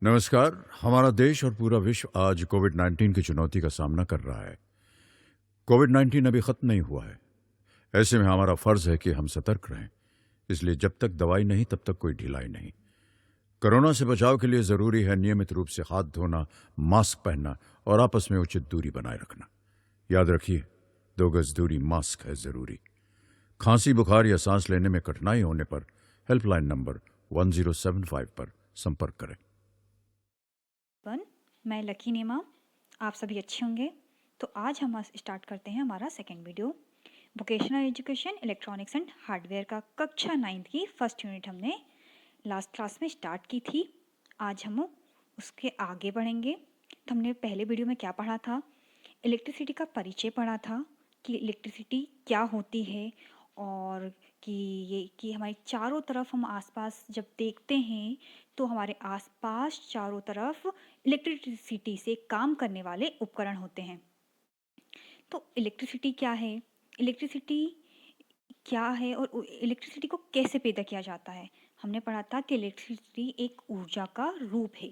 नमस्कार। हमारा देश और पूरा विश्व आज कोविड-19 की चुनौती का सामना कर रहा है। कोविड-19 अभी खत्म नहीं हुआ है। ऐसे में हमारा फर्ज है कि हम सतर्क रहें। इसलिए जब तक दवाई नहीं तब तक कोई ढिलाई नहीं। कोरोना से बचाव के लिए जरूरी है नियमित रूप से हाथ धोना, मास्क पहनना और आपस में उचित दूरी बनाए रखना। याद रखिए, 2 गज दूरी मास्क है जरूरी। खांसी, बुखार या सांस लेने में कठिनाई होने पर हेल्पलाइन नंबर 1075 पर संपर्क करें। मैं लकी नेमा। आप सभी अच्छे होंगे। तो आज हम स्टार्ट करते हैं हमारा second video, vocational education electronics and hardware का कक्षा 9 की फर्स्ट यूनिट हमने लास्ट क्लास में स्टार्ट की थी। आज हम उसके आगे बढ़ेंगे। तो हमने पहले वीडियो में क्या पढ़ा था? इलेक्ट्रिसिटी का परिचय पढ़ा था कि इलेक्ट्रिसिटी क्या होती है, और कि हमारे चारों तरफ हम आसपास जब देखते हैं तो हमारे आसपास चारों तरफ इलेक्ट्रिसिटी से काम करने वाले उपकरण होते हैं। तो इलेक्ट्रिसिटी क्या है, इलेक्ट्रिसिटी क्या है और इलेक्ट्रिसिटी को कैसे पैदा किया जाता है? हमने पढ़ा था कि इलेक्ट्रिसिटी एक ऊर्जा का रूप है।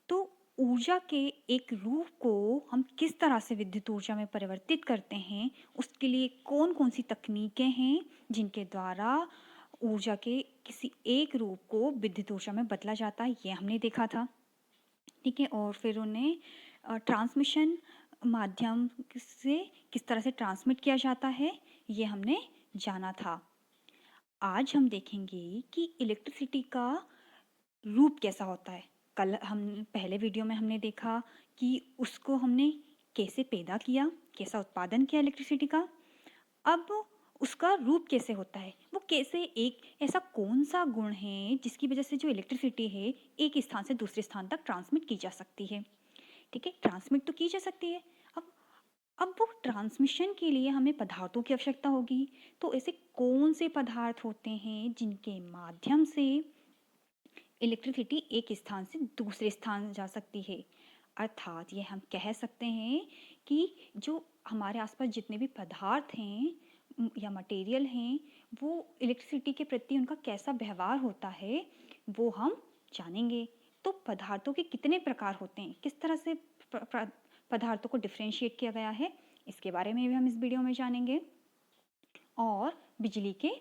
तो ऊर्जा के एक रूप को हम किस तरह से विद्युत ऊर्जा में परिवर्तित करते हैं, उसके लिए कौन कौन सी तकनीकें हैं जिनके द्वारा ऊर्जा के किसी एक रूप को विद्युत ऊर्जा में बदला जाता है, ये हमने देखा था। ठीक है। और फिर उन्हें ट्रांसमिशन माध्यम से किस तरह से ट्रांसमिट किया जाता है, ये हमने जाना था। आज हम देखेंगे कि इलेक्ट्रिसिटी का रूप कैसा होता है। कल हम पहले वीडियो में हमने देखा कि उसको हमने कैसे पैदा किया, कैसा उत्पादन किया इलेक्ट्रिसिटी का। अब उसका रूप कैसे होता है, वो कैसे, एक ऐसा कौन सा गुण है जिसकी वजह से जो इलेक्ट्रिसिटी है एक स्थान से दूसरे स्थान तक ट्रांसमिट की जा सकती है। ठीक है, ट्रांसमिट तो की जा सकती है। अब वो ट्रांसमिशन के लिए हमें पदार्थों की आवश्यकता होगी। तो ऐसे कौन से पदार्थ होते हैं जिनके माध्यम से इलेक्ट्रिसिटी एक स्थान से दूसरे स्थान जा सकती है? अर्थात ये हम कह सकते हैं कि जो हमारे आसपास जितने भी पदार्थ हैं या मटेरियल हैं, वो इलेक्ट्रिसिटी के प्रति उनका कैसा व्यवहार होता है वो हम जानेंगे। तो पदार्थों के कितने प्रकार होते हैं, किस तरह से पदार्थों को डिफ्रेंशिएट किया गया है, इसके बारे में भी हम इस वीडियो में जानेंगे। और बिजली के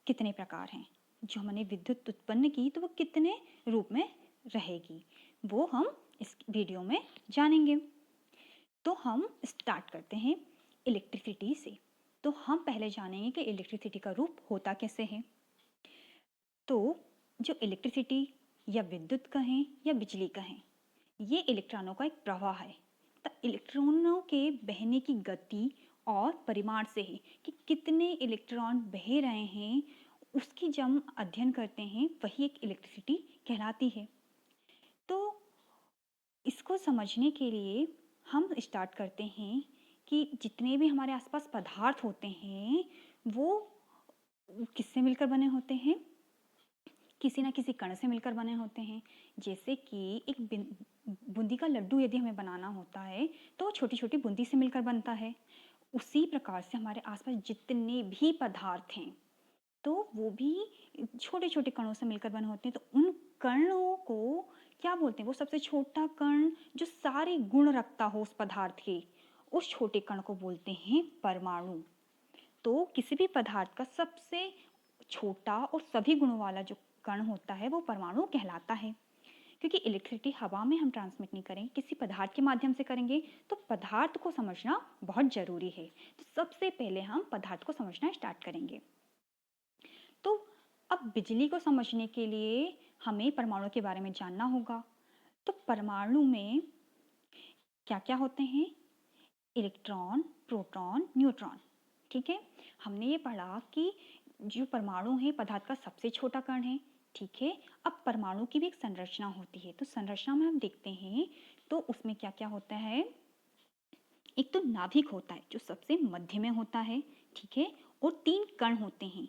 कितने प्रकार हैं, जो हमने विद्युत उत्पन्न की तो वो कितने रूप में रहेगी, वो हम इस वीडियो में जानेंगे। तो हम स्टार्ट करते हैं इलेक्ट्रिसिटी से। तो हम पहले जानेंगे कि इलेक्ट्रिसिटी का रूप होता कैसे है। तो जो इलेक्ट्रिसिटी या विद्युत कहें या बिजली कहें, ये इलेक्ट्रॉनों का एक प्रवाह है। तो इलेक्ट्रॉनों के बहने की गति और परिमाण से है कि कितने इलेक्ट्रॉन बह रहे हैं, उसकी जब हम अध्ययन करते हैं वही एक इलेक्ट्रिसिटी कहलाती है। तो इसको समझने के लिए हम स्टार्ट करते हैं कि जितने भी हमारे आसपास पदार्थ होते हैं वो किससे मिलकर बने होते हैं? किसी ना किसी कण से मिलकर बने होते हैं। जैसे कि एक बूंदी का लड्डू यदि हमें बनाना होता है तो छोटी छोटी बूंदी से मिलकर बनता है। उसी प्रकार से हमारे आसपास जितने भी पदार्थ हैं तो वो भी छोटे छोटे कणों से मिलकर बने होते हैं। तो उन कणों को क्या बोलते हैं? वो सबसे छोटा कण जो सारे गुण रखता हो उस पदार्थ के, उस छोटे कण को बोलते हैं परमाणु। तो किसी भी पदार्थ का सबसे छोटा और सभी गुणों वाला जो कण होता है वो परमाणु कहलाता है। क्योंकि इलेक्ट्रिसिटी हवा में हम ट्रांसमिट नहीं करेंगे, किसी पदार्थ के माध्यम से करेंगे। तो पदार्थ को समझना बहुत जरूरी है। तो सबसे पहले हम पदार्थ को समझना स्टार्ट करेंगे। तो अब बिजली को समझने के लिए हमें परमाणु के बारे में जानना होगा। तो परमाणु में क्या क्या होते हैं? Electron, proton, neutron. ठीक है, हमने ये पढ़ा कि जो परमाणु है पदार्थ का सबसे छोटा कण है। ठीक है, अब परमाणु की भी एक संरचना होती है। तो संरचना में हम देखते हैं तो उसमें क्या क्या होता है। एक तो नाभिक होता है जो सबसे मध्य में होता है। ठीक है, और 3 कण होते हैं,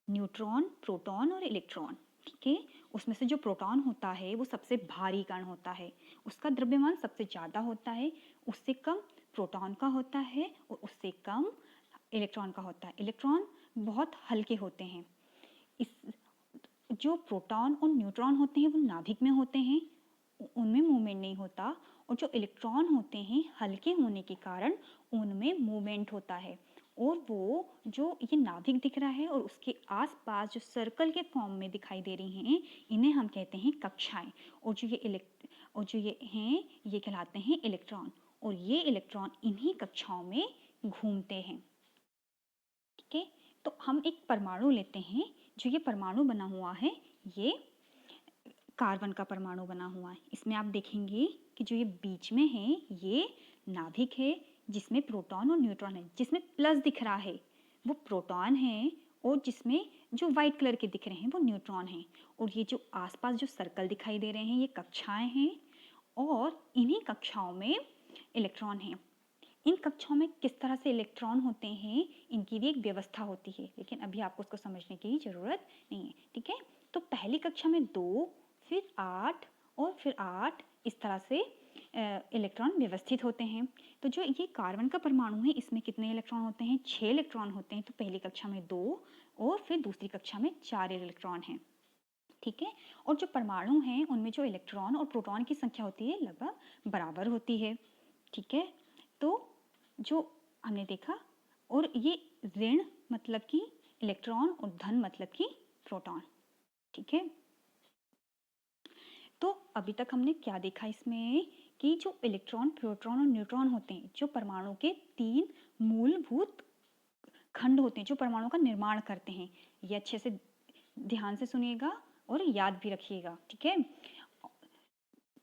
न्यूट्रॉन, प्रोटॉन और इलेक्ट्रॉन। ठीक है, उसमें से जो प्रोटॉन होता है वो सबसे भारी कण होता है, उसका द्रव्यमान सबसे ज़्यादा होता है। उससे कम प्रोटॉन का होता है और उससे कम इलेक्ट्रॉन का होता है। इलेक्ट्रॉन बहुत हल्के होते हैं। इस जो प्रोटॉन और न्यूट्रॉन होते हैं वो नाभिक में होते हैं उनमें मूवमेंट नहीं होता, और जो इलेक्ट्रॉन होते हैं हल्के होने के कारण उनमें मूवमेंट होता है। और वो जो ये नाभिक दिख रहा है और उसके आसपास जो सर्कल के फॉर्म में दिखाई दे रही हैं, इन्हें हम कहते हैं कक्षाएं। और जो ये हैं ये कहलाते हैं इलेक्ट्रॉन, और ये इलेक्ट्रॉन इन्हीं कक्षाओं में घूमते हैं। ठीक है, तो हम एक परमाणु लेते हैं। जो ये परमाणु बना हुआ है ये कार्बन का परमाणु बना हुआ है। इसमें आप देखेंगे कि जो ये बीच में है ये नाभिक है, जिसमें प्रोटॉन और न्यूट्रॉन है। जिसमें प्लस दिख रहा है वो प्रोटॉन है, और जिसमें जो वाइट कलर के दिख रहे हैं वो न्यूट्रॉन हैं। और ये जो आसपास जो सर्कल दिखाई दे रहे हैं ये कक्षाएं हैं, और इन्हीं कक्षाओं में इलेक्ट्रॉन हैं। इन कक्षाओं में किस तरह से इलेक्ट्रॉन होते हैं इनकी भी एक व्यवस्था होती है, लेकिन अभी आपको उसको समझने की जरूरत नहीं है। ठीक है, तो पहली कक्षा में 2, फिर 8 और फिर 8, इस तरह से इलेक्ट्रॉन व्यवस्थित होते हैं। तो जो ये कार्बन का परमाणु है इसमें कितने इलेक्ट्रॉन होते हैं? 6 इलेक्ट्रॉन होते हैं। तो पहली कक्षा में 2 और फिर दूसरी कक्षा में 4 इलेक्ट्रॉन हैं। ठीक है, और जो परमाणु हैं उनमें जो इलेक्ट्रॉन और प्रोटॉन की संख्या होती है लगभग बराबर होती है। ठीक है, तो जो हमने देखा, और ये ऋण मतलब कि इलेक्ट्रॉन और धन मतलब कि प्रोटॉन। ठीक है, तो अभी तक हमने क्या देखा इसमें कि जो इलेक्ट्रॉन, प्रोटॉन और न्यूट्रॉन होते हैं जो परमाणु के 3 मूलभूत खंड होते हैं जो परमाणु का निर्माण करते हैं। ये अच्छे से ध्यान से सुनिएगा और याद भी रखिएगा। ठीक है,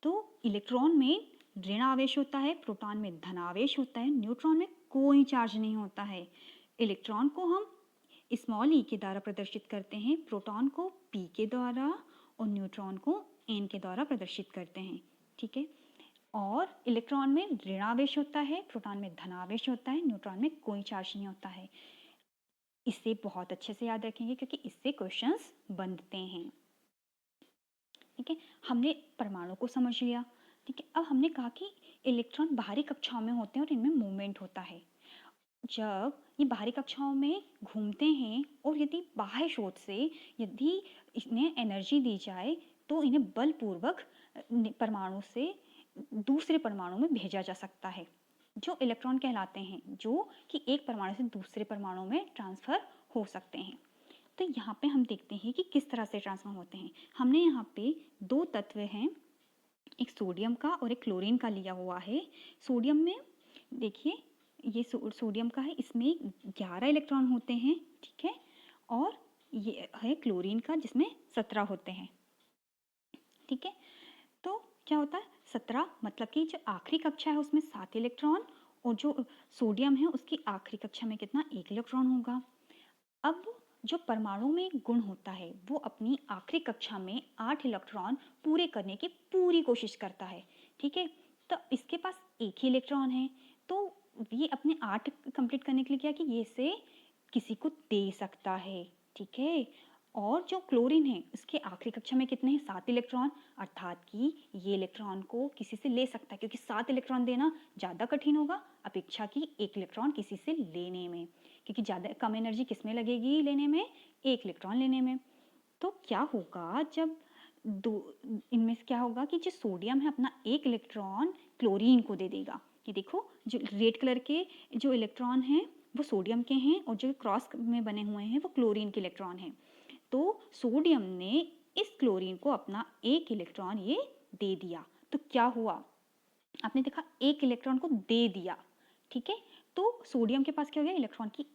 तो इलेक्ट्रॉन में ऋण आवेश होता है, प्रोटॉन में धन आवेश होता है, न्यूट्रॉन में कोई चार्ज नहीं होता है। इलेक्ट्रॉन को हम स्मॉल ई के द्वारा प्रदर्शित करते हैं, प्रोटॉन को पी के द्वारा और न्यूट्रॉन को एन के द्वारा प्रदर्शित करते हैं। ठीक है, और इलेक्ट्रॉन में ऋण आवेश होता है, प्रोटॉन में धन आवेश होता है, न्यूट्रॉन में कोई चार्ज नहीं होता है। इसे बहुत अच्छे से याद रखेंगे क्योंकि इससे क्वेश्चंस बनते हैं। ठीक है, हमने परमाणु को समझ लिया। ठीक है, अब हमने कहा कि इलेक्ट्रॉन बाहरी कक्षाओं में होते हैं और इनमें मूवमेंट होता है। जब ये बाहरी कक्षाओं में घूमते हैं और यदि बाह्य स्रोत से यदि इन्हें एनर्जी दी जाए तो इन्हें बलपूर्वक परमाणु से दूसरे परमाणु में भेजा जा सकता है, जो इलेक्ट्रॉन कहलाते हैं, जो कि एक परमाणु से दूसरे परमाणु में ट्रांसफर हो सकते हैं। तो यहाँ पे हम देखते हैं कि किस तरह से ट्रांसफर होते हैं। हमने यहाँ पे 2 तत्व हैं, एक सोडियम का और एक क्लोरीन का लिया हुआ है। सोडियम में देखिए ये सोडियम का है, इसमें 11 इलेक्ट्रॉन होते हैं। ठीक है, और ये है क्लोरीन का जिसमें 17 होते हैं। ठीक है, तो क्या होता है 17 मतलब कि जो आखिरी कक्षा है उसमें 7 इलेक्ट्रॉन, और जो सोडियम है उसकी आखिरी कक्षा में कितना 1 इलेक्ट्रॉन होगा। अब जो परमाणु में गुण होता है वो अपनी आखिरी कक्षा में 8 इलेक्ट्रॉन पूरे करने की पूरी कोशिश करता है। ठीक है, तो इसके पास एक ही इलेक्ट्रॉन है, तो ये अपने 8 कंप्लीट करने के लिए क्या कि ये इसे किसी को दे सकता है। ठीक है, और जो क्लोरीन है उसके आखिरी कक्षा में कितने हैं 7 इलेक्ट्रॉन, अर्थात कि ये इलेक्ट्रॉन को किसी से ले सकता है, क्योंकि 7 इलेक्ट्रॉन देना ज़्यादा कठिन होगा अपेक्षा की 1 इलेक्ट्रॉन किसी से लेने में, क्योंकि ज़्यादा कम एनर्जी किस में लगेगी लेने में, 1 इलेक्ट्रॉन लेने में। तो क्या होगा जब इनमें से क्या होगा कि जो सोडियम है अपना 1 इलेक्ट्रॉन क्लोरीन को दे देगा। ये देखो जो रेड कलर के जो इलेक्ट्रॉन हैं वो सोडियम के हैं, और जो क्रॉस में बने हुए हैं वो क्लोरीन के इलेक्ट्रॉन हैं। तो सोडियम ने इस क्लोरीन को अपना 1 इलेक्ट्रॉन ये दे दिया। तो क्या हुआ, आपने देखा 1 इलेक्ट्रॉन को दे दिया। ठीक है, तो सोडियम के पास क्या हो गया, इलेक्ट्रॉन की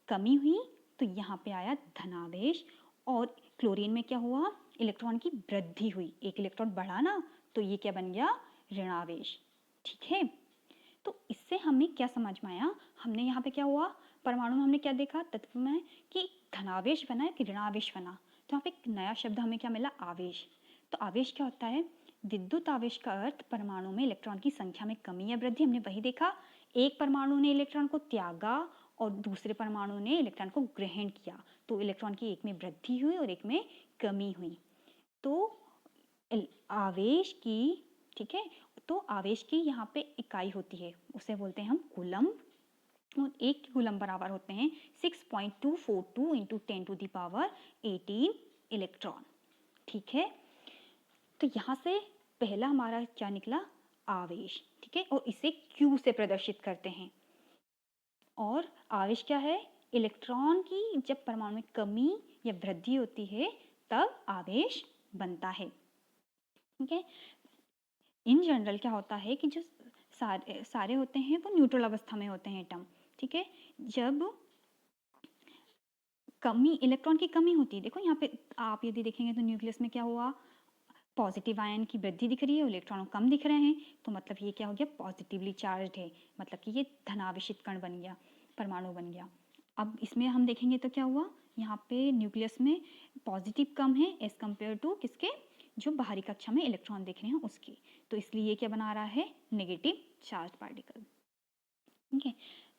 कमी हुई, तो यहाँ पे आया धनावेश, और क्लोरीन में क्या हुआ, इलेक्ट्रॉन की वृद्धि हुई, 1 इलेक्ट्रॉन बढ़ा ना, तो ये क्या बन गया, ऋणावेश। ठीक है, तो इससे हमें क्या समझ में आया, हमने यहाँ पे क्या हुआ, परमाणु में हमने क्या देखा तत्व में कि धनावेश बना है कि ऋणावेश बना। तो यहाँ पे एक नया शब्द हमें क्या मिला, आवेश। तो आवेश क्या होता है, विद्युत आवेश का अर्थ परमाणु में इलेक्ट्रॉन की संख्या में कमी या वृद्धि। हमने वही देखा, एक परमाणु ने इलेक्ट्रॉन को त्यागा और दूसरे परमाणु ने इलेक्ट्रॉन को ग्रहण किया, तो इलेक्ट्रॉन की एक में वृद्धि हुई और एक में कमी हुई। तो आवेश की, ठीक है, तो आवेश की यहाँ पे इकाई होती है, उसे बोलते हैं हम कूलम्ब, और एक कूलम्ब बराबर होते हैं 6.242 इंटू 10⁻18 इलेक्ट्रॉन। ठीक है, तो यहाँ से पहला हमारा क्या निकला, आवेश, ठीक है, और इसे Q से प्रदर्शित करते हैं। और आवेश क्या है, इलेक्ट्रॉन की जब परमाणु में कमी या वृद्धि होती है तब आवेश बनता है, ठीक है। इन जनरल क्या होता है कि जो सारे होते हैं वो न्यूट्रल अवस्था में होते हैं एटम, ठीक है। जब कमी, इलेक्ट्रॉन की कमी होती है, देखो यहाँ पे आप यदि देखेंगे तो न्यूक्लियस में क्या हुआ, पॉजिटिव आयन की वृद्धि दिख रही है, इलेक्ट्रॉन कम दिख रहे हैं, तो मतलब ये क्या हो गया, पॉजिटिवली चार्ज है, मतलब कि ये धनावेशित कण बन गया, परमाणु बन गया। अब इसमें हम देखेंगे तो क्या हुआ, यहाँ पे न्यूक्लियस में पॉजिटिव कम है एज कम्पेयर टू किसके, जो बाहरी कक्षा में इलेक्ट्रॉन देख रहे हैं उसकी, तो इसलिए ये क्या बना रहा है, नेगेटिव चार्ज पार्टिकल, ठीक है।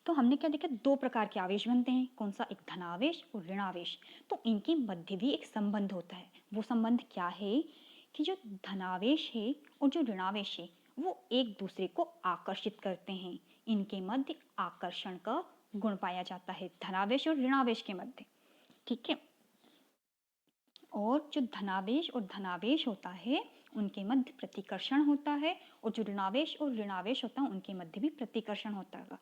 तो हमने क्या देखा, दो प्रकार के आवेश बनते हैं, कौन सा, एक धनावेश और ऋणावेश। तो इनके मध्य भी एक संबंध होता है, वो संबंध क्या है कि जो धनावेश है और जो ऋणावेश है वो एक दूसरे को आकर्षित करते हैं, इनके मध्य आकर्षण का गुण पाया जाता है, धनावेश और ऋणावेश के मध्य, ठीक है। और जो धनावेश और धनावेश होता है उनके मध्य प्रतिकर्षण होता है, और जो ऋणावेश और ऋणावेश होता है उनके मध्य भी प्रतिकर्षण होता है।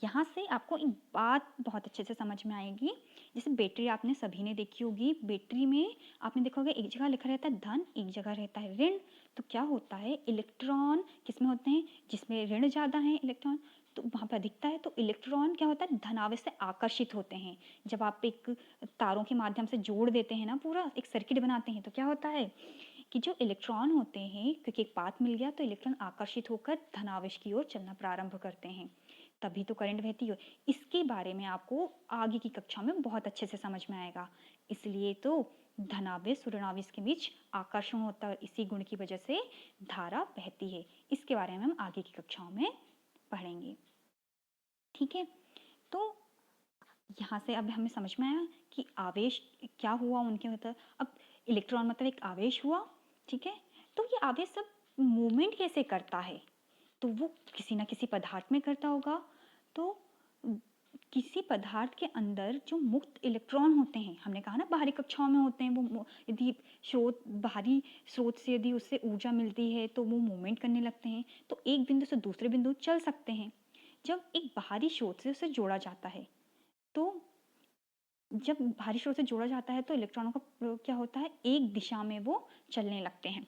यहाँ से आपको एक बात बहुत अच्छे से समझ में आएगी, जैसे बैटरी आपने सभी ने देखी होगी, बैटरी में आपने देखा होगा एक जगह लिखा रहता है धन, एक जगह रहता है ऋण। तो क्या होता है, इलेक्ट्रॉन किसमें होते हैं, जिसमें ऋण ज़्यादा है इलेक्ट्रॉन, तो वहाँ पर अधिकता है, तो इलेक्ट्रॉन क्या होता है, धनावेश से आकर्षित होते हैं। जब आप एक तारों के माध्यम से जोड़ देते हैं ना, पूरा एक सर्किट बनाते हैं, तो क्या होता है कि जो इलेक्ट्रॉन होते हैं, क्योंकि एक पाथ मिल गया तो इलेक्ट्रॉन आकर्षित होकर धनावेश की ओर चलना प्रारंभ करते हैं, तभी तो करंट बहती हो। इसके बारे में आपको आगे की कक्षा में बहुत अच्छे से समझ में आएगा। इसलिए तो धनावेश और ऋणावेश के बीच आकर्षण होता है, इसी गुण की वजह से धारा बहती है। इसके बारे में हम आगे की कक्षाओं में पढ़ेंगे, ठीक है। तो यहाँ से अब हमें समझ में आया कि आवेश क्या हुआ उनके, मतलब अब इलेक्ट्रॉन मतलब एक आवेश हुआ, ठीक है। तो ये आवेश सब मूवमेंट कैसे करता है, तो वो किसी ना किसी पदार्थ में करता होगा। तो किसी पदार्थ के अंदर जो मुक्त इलेक्ट्रॉन होते हैं, हमने कहा ना बाहरी कक्षाओं में होते हैं, वो यदि बाहरी स्रोत से यदि उससे ऊर्जा मिलती है तो वो मूवमेंट करने लगते हैं, तो एक बिंदु से दूसरे बिंदु चल सकते हैं। जब एक बाहरी स्रोत से उसे जोड़ा जाता है, तो जब बाहरी स्रोत से जोड़ा जाता है तो इलेक्ट्रॉनों का प्रयोग क्या होता है, एक दिशा में वो चलने लगते हैं।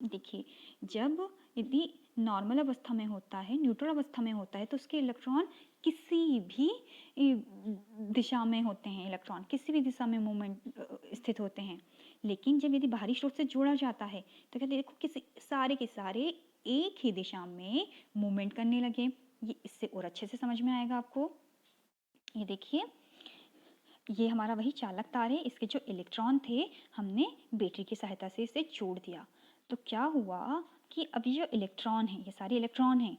देखिए, जब यदि नॉर्मल अवस्था में होता है, न्यूट्रल अवस्था में होता है, तो उसके इलेक्ट्रॉन किसी भी दिशा में होते हैं, इलेक्ट्रॉन किसी भी दिशा में मूवमेंट स्थित होते हैं। लेकिन जब यदि बाहरी स्रोत से जोड़ा जाता है तो क्या देखो, किसी सारे के सारे एक ही दिशा में मूवमेंट करने लगे। ये इससे और अच्छे से समझ में आएगा आपको। ये देखिए, ये हमारा वही चालक तार है, इसके जो इलेक्ट्रॉन थे हमने बैटरी की सहायता से इसे जोड़ दिया। तो क्या हुआ कि अभी जो इलेक्ट्रॉन है, ये सारे इलेक्ट्रॉन हैं,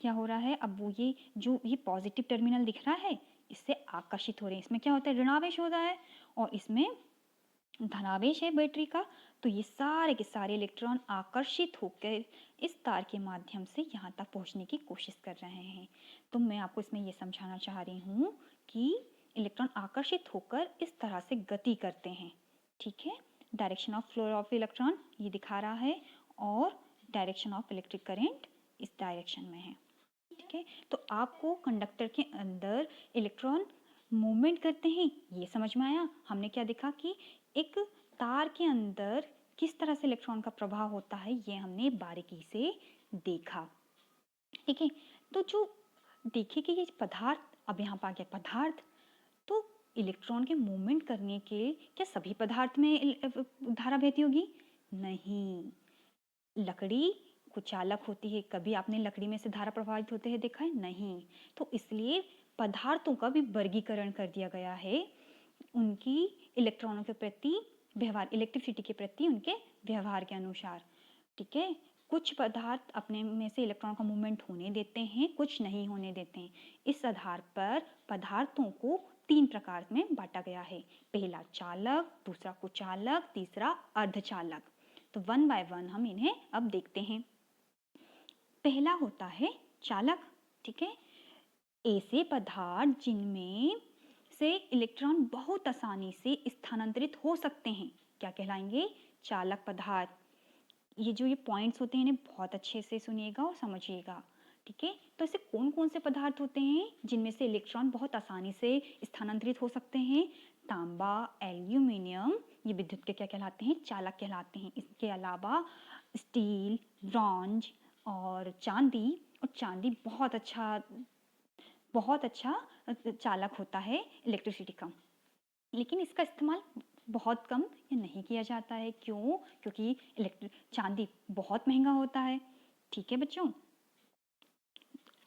क्या हो रहा है, अब वो ये पॉजिटिव टर्मिनल दिख रहा है, इससे आकर्षित हो रहे हैं। इसमें क्या होता है, ऋणावेश होता है, और इसमें धनावेश है बैटरी का। तो ये सारे के सारे इलेक्ट्रॉन आकर्षित होकर इस तार के माध्यम से यहाँ तक पहुँचने की कोशिश कर रहे हैं। तो मैं आपको इसमें ये समझाना चाह रही हूँ कि इलेक्ट्रॉन आकर्षित होकर इस तरह से गति करते हैं, ठीक है। Direction of flow of electron ये दिखा रहा है, और डायरेक्शन ऑफ इलेक्ट्रिक करंट इस डायरेक्शन में है, ठीक है। तो आपको कंडक्टर के अंदर इलेक्ट्रॉन मूवमेंट करते हैं, ये समझ में आया। हमने क्या देखा कि एक तार के अंदर किस तरह से इलेक्ट्रॉन का प्रभाव होता है, ये हमने बारीकी से देखा, ठीक है। तो जो देखिए कि ये पदार्थ, अब यहाँ पर आ गया पदार्थ, तो इलेक्ट्रॉन के मूवमेंट करने के क्या सभी पदार्थ में धारा बहती होगी? नहीं, लकड़ी कुचालक होती है, कभी आपने लकड़ी में से धारा प्रवाहित होते हैं देखा है? नहीं। तो इसलिए पदार्थों का भी वर्गीकरण कर दिया गया है, उनकी इलेक्ट्रॉनों के प्रति व्यवहार, इलेक्ट्रिसिटी के प्रति उनके व्यवहार के अनुसार, ठीक है। कुछ पदार्थ अपने में से इलेक्ट्रॉन का मूवमेंट होने देते हैं, कुछ नहीं होने देते हैं। इस आधार पर पदार्थों को तीन प्रकार में बांटा गया है, पहला चालक, दूसरा कुचालक, तीसरा अर्धचालक। तो वन बाय वन हम इन्हें अब देखते हैं। पहला होता है चालक, ठीक है। ऐसे पदार्थ जिनमें से इलेक्ट्रॉन बहुत आसानी से स्थानांतरित हो सकते हैं क्या कहलाएंगे? चालक पदार्थ। ये जो ये पॉइंट्स होते हैं इन्हें बहुत अच्छे से सुनिएगा और समझिएगा। ठीक है, तो ऐसे कौन कौन से पदार्थ होते हैं जिनमें से इलेक्ट्रॉन बहुत आसानी से स्थानांतरित हो सकते हैं? तांबा, एल्यूमिनियम, ये विद्युत के क्या कहलाते हैं? चालक कहलाते हैं। इसके अलावा स्टील, ब्रॉन्ज और चांदी, और चांदी बहुत अच्छा चालक होता है इलेक्ट्रिसिटी का, लेकिन इसका इस्तेमाल बहुत कम या नहीं किया जाता है। क्यों? क्योंकि चांदी बहुत महंगा होता है। ठीक है बच्चों,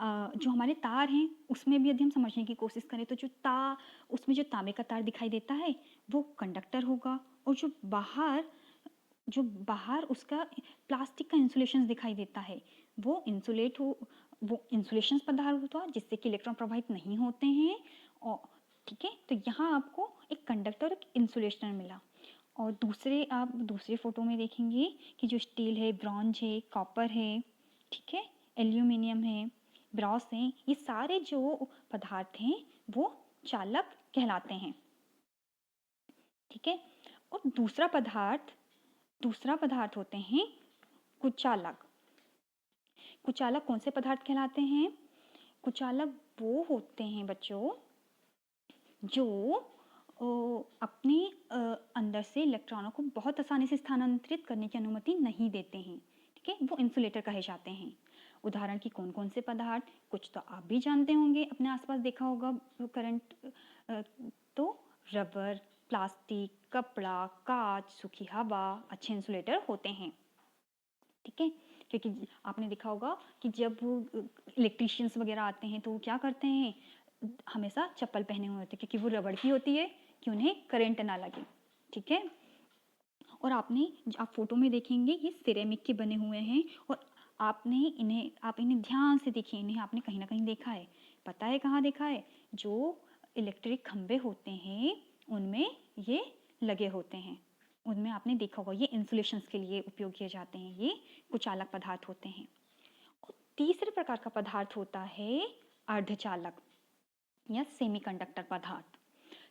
जो हमारे तार हैं उसमें भी यदि हम समझने की कोशिश करें तो उसमें जो तांबे का तार दिखाई देता है वो कंडक्टर होगा, और जो बाहर उसका प्लास्टिक का इंसुलेशन दिखाई देता है वो इंसुलेशन पदार्थ होता है जिससे कि इलेक्ट्रॉन प्रवाहित नहीं होते हैं। और ठीक है, तो यहाँ आपको एक कंडक्टर और एक इंसुलेशन मिला। और आप दूसरे फोटो में देखेंगे कि जो स्टील है, ब्रॉन्ज है, कॉपर है, ठीक है, एल्यूमिनियम है, ब्रॉस है, ये सारे जो पदार्थ हैं वो चालक कहलाते हैं। ठीक है, और दूसरा पदार्थ होते हैं कुचालक। कुचालक कौन से पदार्थ कहलाते हैं? कुचालक वो होते हैं बच्चों जो अपने अंदर से इलेक्ट्रॉनों को बहुत आसानी से स्थानांतरित करने की अनुमति नहीं देते हैं। ठीक है, वो इंसुलेटर कहे जाते हैं। उदाहरण की कौन कौन से पदार्थ? कुछ तो आप भी जानते होंगे, अपने आसपास देखा होगा करंट, तो रबर, प्लास्टिक, कपड़ा, कांच, सूखी हवा अच्छे इंसुलेटर होते हैं। ठीक है, क्योंकि आपने देखा होगा कि जब इलेक्ट्रिशियंस वगैरह आते हैं तो वो क्या करते हैं, हमेशा चप्पल पहने हुए होते हैं क्योंकि वो रबड़ की होती है कि उन्हें करंट ना लगे। ठीक है, और आप फोटो में देखेंगे ये सिरेमिक के बने हुए हैं, और आप इन्हें ध्यान से देखिए, इन्हें आपने कहीं ना कहीं देखा है। पता है कहाँ देखा है? जो इलेक्ट्रिक खंभे होते हैं उनमें ये लगे होते हैं, उनमें आपने देखा होगा। ये इंसुलेशन के लिए उपयोग किए जाते हैं, ये कुचालक पदार्थ होते हैं। और तीसरे प्रकार का पदार्थ होता है अर्धचालक या सेमीकंडक्टर पदार्थ।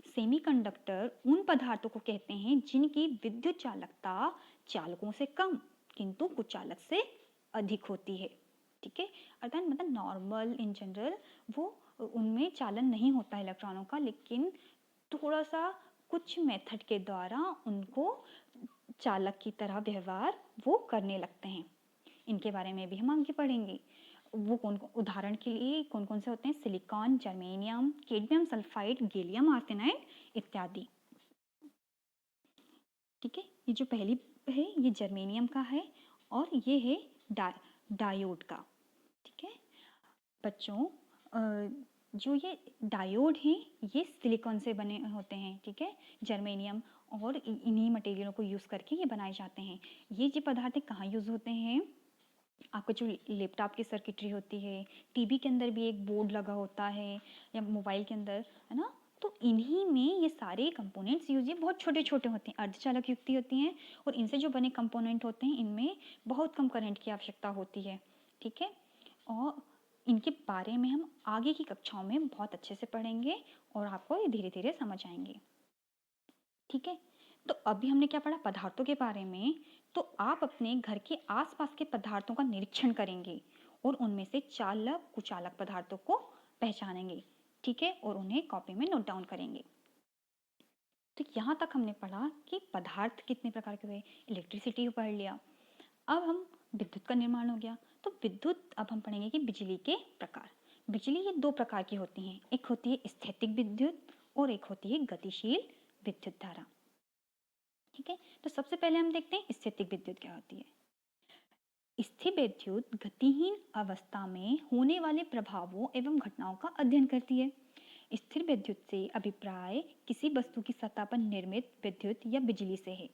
सेमीकंडक्टर उन पदार्थों को कहते हैं जिनकी विद्युत चालकता चालकों से कम किंतु कुचालक से अधिक होती है। ठीक है, अर्थात मतलब नॉर्मल इन जनरल वो उनमें चालन नहीं होता है इलेक्ट्रॉनों का, लेकिन थोड़ा सा कुछ मेथड के द्वारा उनको चालक की तरह व्यवहार वो करने लगते हैं। इनके बारे में भी हम आगे पढ़ेंगे। वो उदाहरण के लिए कौन कौन से होते हैं? Silicon, germanium, cadmium sulphide, gallium arsenide इत्यादि। ठीक है, ये जो पहली है ये जर्मेनियम का है, और ये है डायोड का। ठीक है बच्चों, जो ये डायोड हैं ये सिलिकॉन से बने होते हैं। ठीक है, जर्मेनियम और इन्हीं मटेरियलों को यूज़ करके ये बनाए जाते हैं। ये जो पदार्थ कहाँ यूज़ होते हैं? आपका जो लैपटॉप की सर्किटरी होती है, टीवी के अंदर भी एक बोर्ड लगा होता है, या मोबाइल के अंदर, है ना, तो इन्हीं में ये सारे कंपोनेंट्स यूज, ये बहुत छोटे छोटे होते हैं, अर्धचालक युक्ति होती हैं, और इनसे जो बने कंपोनेंट होते हैं इनमें बहुत कम करंट की आवश्यकता होती है। ठीक है, और इनके बारे में हम आगे की कक्षाओं में बहुत अच्छे से पढ़ेंगे और आपको ये धीरे धीरे समझ आएंगे। ठीक है, तो अभी हमने क्या पढ़ा पदार्थों के बारे में। तो आप अपने घर के आसपास के पदार्थों का निरीक्षण करेंगे और उनमें से चालक कुचालक पदार्थों को पहचानेंगे। ठीक है, और उन्हें कॉपी में नोट डाउन करेंगे। तो यहाँ तक हमने पढ़ा कि पदार्थ कितने प्रकार के हुए, इलेक्ट्रिसिटी पढ़ लिया। अब हम विद्युत का निर्माण हो गया, तो विद्युत अब हम पढ़ेंगे कि बिजली के प्रकार। बिजली ये दो प्रकार की होती हैं, एक होती है स्थैतिक विद्युत और एक होती है गतिशील विद्युत धारा। ठीक है, तो सबसे पहले हम देखते हैं स्थैतिक विद्युत क्या होती है। स्थिर विद्युत गतिहीन अवस्था में होने वाले प्रभावों एवं घटनाओं का अध्ययन करती है। स्थिर विद्युत से अभिप्राय किसी वस्तु की सतह पर निर्मित विद्युत या बिजली से है।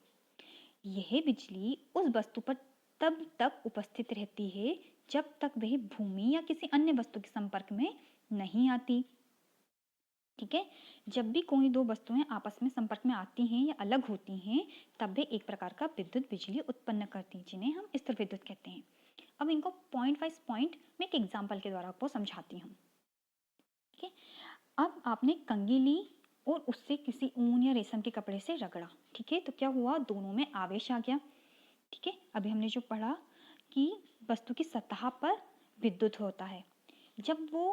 यह बिजली उस वस्तु पर तब तक उपस्थित रहती है जब तक वह भूमि या किसी अन्य वस्तु के संपर्क में नहीं आती। ठीक है, जब भी कोई दो वस्तुएं आपस में संपर्क में आती हैं या अलग होती हैं तब वे एक प्रकार का विद्युत बिजली उत्पन्न करती हैं, जिन्हें हम स्थिर विद्युत कहते हैं। अब इनको पॉइंट वाइज पॉइंट में एक एग्जाम्पल के द्वारा आपको समझाती हूँ। ठीक है, अब आपने कंघी ली और उससे किसी ऊन या रेशम के कपड़े से रगड़ा। ठीक है, तो क्या हुआ, दोनों में आवेश आ गया। ठीक है, अभी हमने जो पढ़ा कि वस्तु की सतह पर विद्युत होता है जब वो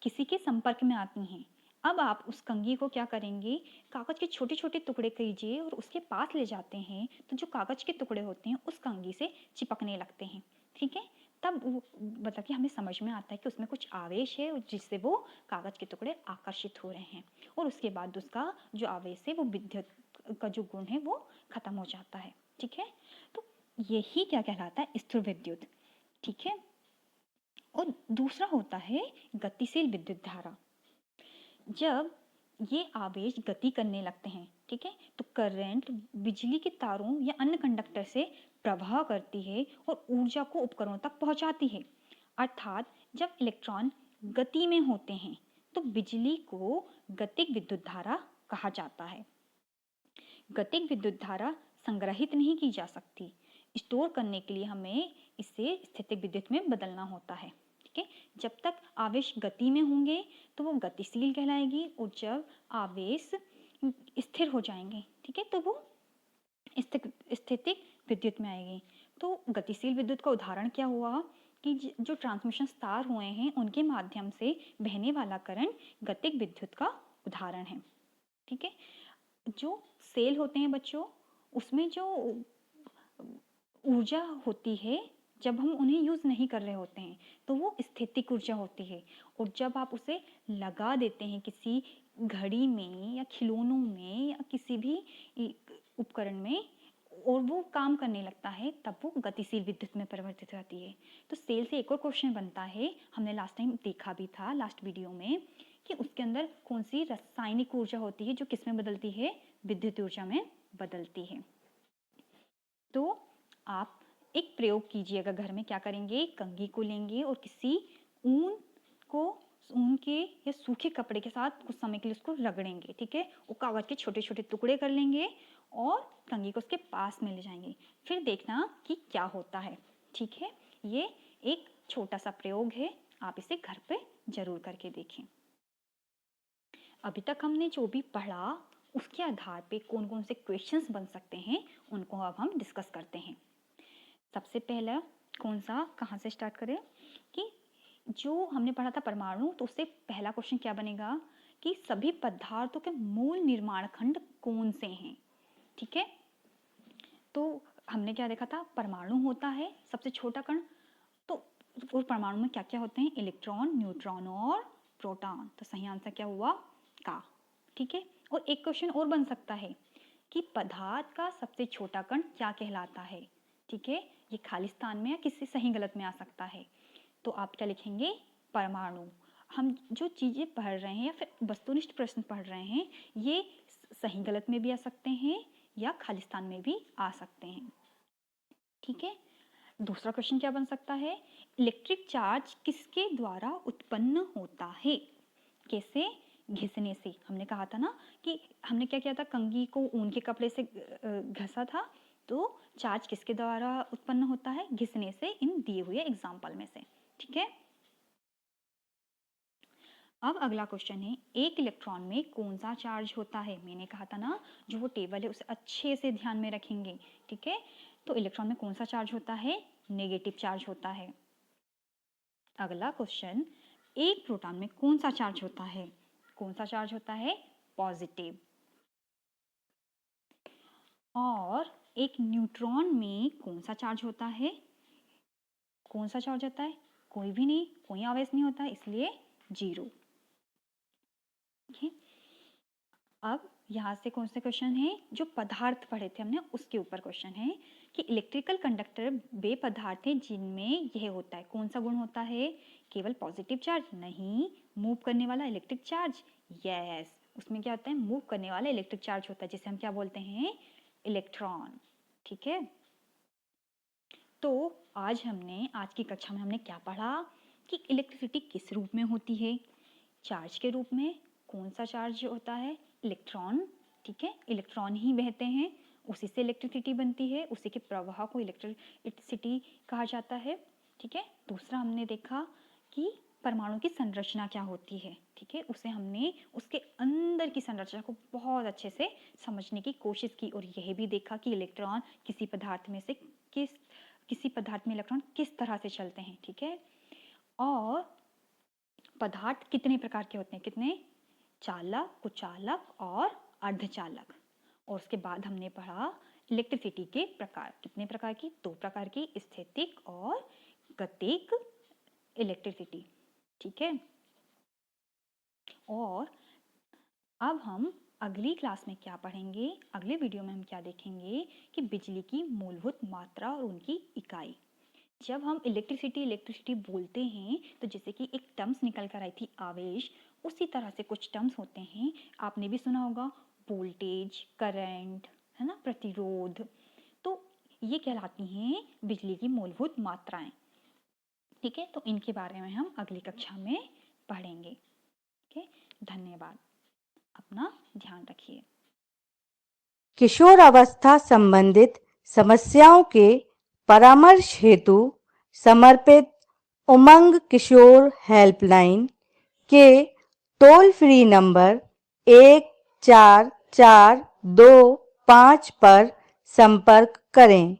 किसी के संपर्क में आती हैं। अब आप उस कंघी को क्या करेंगे, कागज के छोटे छोटे टुकड़े कीजिए और उसके पास ले जाते हैं तो जो कागज के टुकड़े होते हैं उस कंघी से चिपकने लगते हैं। ठीक है, तब वो मतलब कि हमें समझ में आता है कि उसमें कुछ आवेश है जिससे वो कागज के टुकड़े आकर्षित हो रहे हैं, और उसके बाद उसका जो आवेश है वो विद्युत का जो गुण है वो खत्म हो जाता है। ठीक है, तो यही क्या कहलाता है, स्थिर विद्युत। ठीक है, और दूसरा होता है गतिशील विद्युत धारा। जब ये आवेश गति करने लगते हैं, ठीक है, तो करंट बिजली के तारों या अन्य कंडक्टर से प्रवाह करती है और ऊर्जा को उपकरणों तक पहुंचाती है। अर्थात जब इलेक्ट्रॉन गति में होते हैं तो बिजली को गतिक विद्युत धारा कहा जाता है। गतिक विद्युत धारा संग्रहित नहीं की जा सकती, स्टोर करने के लिए हमें इसे स्थितिक विद्युत में बदलना होता है। ठीक है, जब तक आवेश गति में होंगे तो वो गतिशील कहलाएगी, और जब आवेश स्थिर हो जाएंगे, ठीक है, तो वो स्थितिक विद्युत में आएगी। तो गतिशील विद्युत का उदाहरण क्या हुआ कि जो ट्रांसमिशन तार हुए हैं उनके माध्यम से बहने वाला करंट गतिक विद्युत का उदाहरण है। ठीक है, जो सेल होते हैं बच्चों, उसमें जो ऊर्जा होती है जब हम उन्हें यूज़ नहीं कर रहे होते हैं तो वो स्थितिक ऊर्जा होती है, और जब आप उसे लगा देते हैं किसी घड़ी में या खिलौनों में या किसी भी उपकरण में और वो काम करने लगता है तब वो गतिशील विद्युत में परिवर्तित होती है। तो सेल से एक और क्वेश्चन बनता है, हमने लास्ट टाइम देखा भी था लास्ट वीडियो में, कि उसके अंदर कौन सी रासायनिक ऊर्जा होती है जो किस में बदलती है, विद्युत ऊर्जा में बदलती है। तो आप एक प्रयोग कीजिएगा घर में, क्या करेंगे, कंघी को लेंगे और किसी ऊन के या सूखे कपड़े के साथ कुछ समय के लिए उसको रगड़ेंगे। ठीक है, वो कागज के छोटे छोटे टुकड़े कर लेंगे और कंघी को उसके पास में ले जाएंगे, फिर देखना कि क्या होता है। ठीक है, ये एक छोटा सा प्रयोग है, आप इसे घर पे जरूर करके देखें। अभी तक हमने जो भी पढ़ा उसके आधार पे कौन कौन से क्वेश्चंस बन सकते हैं उनको अब हम डिस्कस करते हैं। सबसे पहला कौन सा, कहाँ से स्टार्ट करें, कि जो हमने पढ़ा था परमाणु, तो उससे पहला क्वेश्चन क्या बनेगा कि सभी पदार्थों के मूल निर्माण खंड कौन से हैं। ठीक है, तो हमने क्या देखा था, परमाणु होता है सबसे छोटा कण, तो और परमाणु में क्या क्या होते हैं, इलेक्ट्रॉन, न्यूट्रॉन और प्रोटॉन। तो सही आंसर क्या हुआ, का। ठीक है, और एक क्वेश्चन और बन सकता है कि पदार्थ का सबसे छोटा कण क्या कहलाता है। ठीक है, ये खाली स्थान में या किसी सही गलत में आ सकता है, तो आप क्या लिखेंगे, परमाणु। हम जो चीज़ें पढ़ रहे हैं या फिर वस्तुनिष्ठ प्रश्न पढ़ रहे हैं ये सही गलत में भी आ सकते हैं या खाली स्थान में भी आ सकते हैं। ठीक है, दूसरा क्वेश्चन क्या बन सकता है, इलेक्ट्रिक चार्ज किसके द्वारा उत्पन्न होता है। कैसे, घिसने से। हमने कहा था ना कि हमने क्या किया था, कंघी को ऊन के कपड़े से घसा था, तो चार्ज किसके द्वारा उत्पन्न होता है, घिसने से, इन दिए हुए एग्जाम्पल में से। ठीक है, अब अगला क्वेश्चन है, एक इलेक्ट्रॉन में कौन सा चार्ज होता है। मैंने कहा था ना जो वो टेबल है उसे अच्छे से ध्यान में रखेंगे। ठीक है, तो इलेक्ट्रॉन में कौन सा चार्ज होता है, नेगेटिव चार्ज होता है। अगला क्वेश्चन, एक प्रोटॉन में कौन सा चार्ज होता है, कौन सा चार्ज होता है, पॉजिटिव। और एक न्यूट्रॉन में कौन सा चार्ज होता है, कौन सा चार्ज होता है, कोई भी नहीं, कोई आवेश नहीं होता, इसलिए 0। अब यहाँ से कौन से क्वेश्चन है, जो पदार्थ पढ़े थे हमने उसके ऊपर क्वेश्चन है कि इलेक्ट्रिकल कंडक्टर वे पदार्थ हैं जिनमें यह होता है, कौन सा गुण होता है, केवल पॉजिटिव चार्ज नहीं, मूव करने वाला इलेक्ट्रिक चार्ज। यस, उसमें क्या होता है, मूव करने वाला इलेक्ट्रिक चार्ज होता है जिसे हम क्या बोलते हैं, इलेक्ट्रॉन। ठीक है, तो आज की कक्षा में हमने क्या पढ़ा कि इलेक्ट्रिसिटी किस रूप में होती है, चार्ज के रूप में। कौन सा चार्ज होता है, इलेक्ट्रॉन। ठीक है, इलेक्ट्रॉन ही बहते हैं, उसी से इलेक्ट्रिसिटी बनती है, उसी के प्रवाह को इलेक्ट्रिसिटी कहा जाता है। ठीक है, दूसरा हमने देखा कि परमाणु की संरचना क्या होती है। ठीक ठीक है, उसे हमने उसके अंदर की संरचना को बहुत अच्छे से समझने की कोशिश की और यह भी देखा कि इलेक्ट्रॉन किसी पदार्थ में इलेक्ट्रॉन किस तरह से चलते हैं। ठीक है, और पदार्थ कितने प्रकार के होते हैं, कितने, चालक, कुचालक और अर्धचालक। और उसके बाद हमने पढ़ा इलेक्ट्रिसिटी के प्रकार, कितने प्रकार की, 2 प्रकार की, स्थैतिक और गतिक इलेक्ट्रिसिटी। ठीक है, और अब हम अगली क्लास में क्या पढ़ेंगे, अगले वीडियो में हम क्या देखेंगे कि बिजली की मूलभूत मात्रा और उनकी इकाई। जब हम इलेक्ट्रिसिटी बोलते हैं तो जैसे कि एक टर्म्स निकल कर आई थी आवेश, उसी तरह से कुछ टर्म्स होते हैं, आपने भी सुना होगा, वोल्टेज, करंट, है ना, प्रतिरोध। तो ये कहलाती हैं बिजली की मूलभूत मात्राएं। ठीक है, तो इनके बारे में हम अगली कक्षा में पढ़ेंगे। ठीक है, धन्यवाद, अपना ध्यान रखिए। किशोर अवस्था संबंधित समस्याओं के परामर्श हेतु समर्पित उमंग किशोर हेल्पलाइन के टोल फ्री नंबर 144225 पर संपर्क करें।